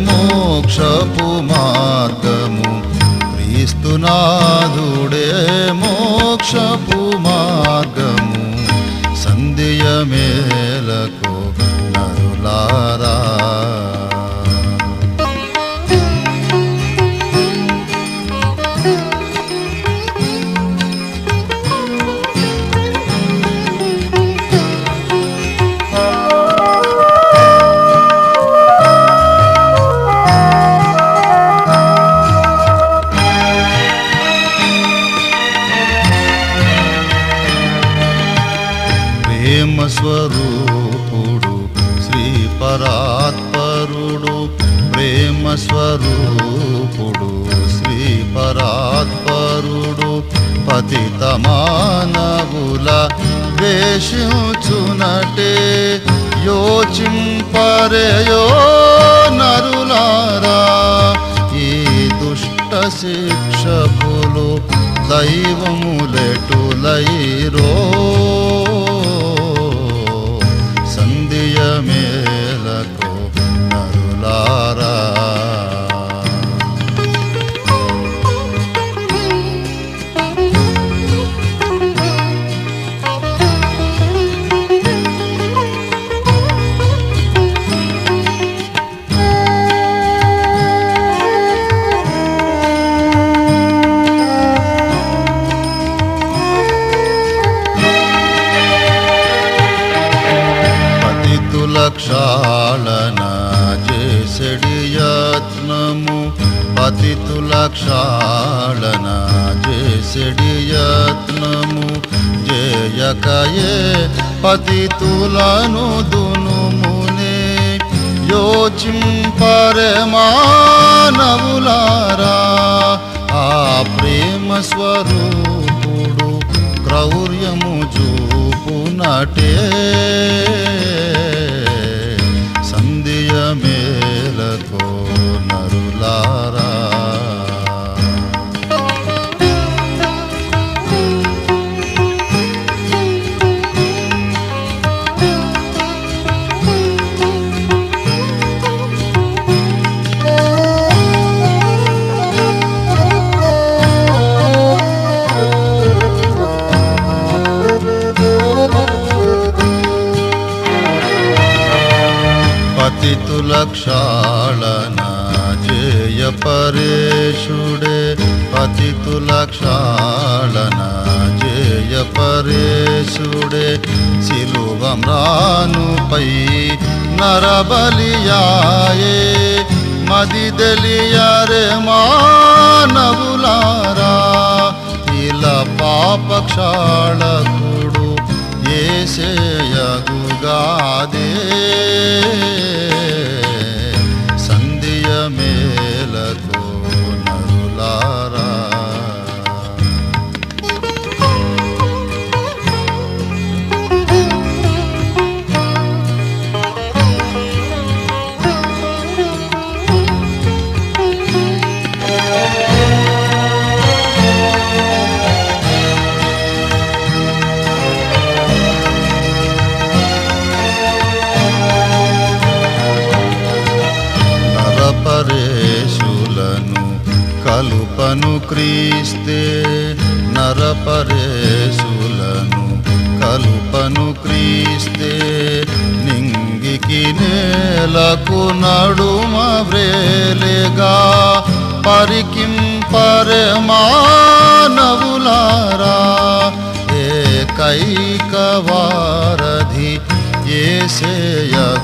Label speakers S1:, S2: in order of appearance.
S1: మోక్షపు మార్గము, క్రీస్తునాథుడే మోక్షపు మార్గము. సంధ్య మేలకు నరులారా, ప్రేమ స్వరూపుడు శ్రీ పరాత్పరుడు, ప్రేమ స్వరూపుడు శ్రీ పరాత్పరుడు. పతిత మానవుల ద్వేషించునటే యోచింపరేయో నరులారా. ఈ దుష్ట శిక్షకులు దైవములెటులైరో, సంధ్య మేలకు నరులారా. క్షాళన చేసెడి యత్నము, పతితుల క్షాళన చేసెడి యత్నము. జయకయే పతితులను దునుమునే యోచింపరే మానవులారా. ఆ ప్రేమ స్వరూపుడు క్రౌర్యము చూపునటే, సంధ్య మేలకు నరులారా. పతితుల క్షాళన జయ పరేశుడే, పతితుల క్షాళన జయ పరేశుడే. సిలువ మ్రానుపై నరబలియాయే, మది తెలియరే మానవులారా. ఇలా పాప క్షాళకుడు యేసేయగుగాదే, సంధ్య మేలకు నరులారా. నరపరేశులను కలుపను క్రీస్తే, నరపరేశులను కలుపను క్రీస్తే. నింగికి నేలకు నడుమ వ్రేలేగా పరికింపరే మానవులారా. ఏకైక వారధి యేసేయగుగాదే,